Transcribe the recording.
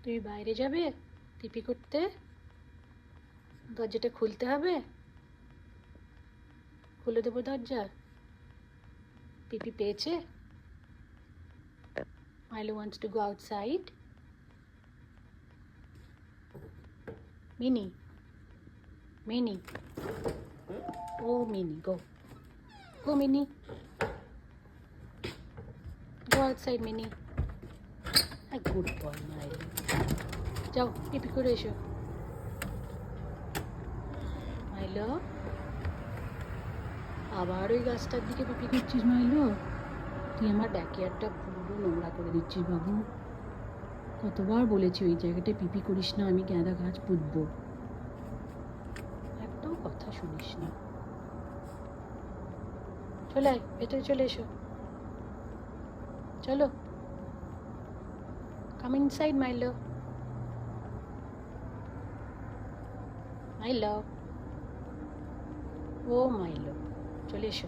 তুমি বাইরে যাবে পিপি করতে? দরজাটা খুলতে হবে? খুলে দেবো দরজা? পিপি পেয়েছে? Milo wants to go outside. Minnie. Minnie. Oh, Minnie, go. Go, Minnie. Go outside, Minnie. A good boy, Milo. যাও পিপি করে এসো। মাইলো, আবার ওই গাছটার দিকে পিপি করছিস মাইলো? তুই আমার ব্যাকইয়ার্ডটা পুরো নোংরা করে দিচ্ছিস বাবু। কতবার বলেছি ওই জায়গাটায় পিপি করিস না, আমি গাঁদা গাছ পুঁতবো। একটাও কথা শুনিস না। চলে আয়, ভেতরে চলে এসো। চলো, কাম ইনসাইড মাইলো। মাইলো, ও মাইলো, চলে এসো।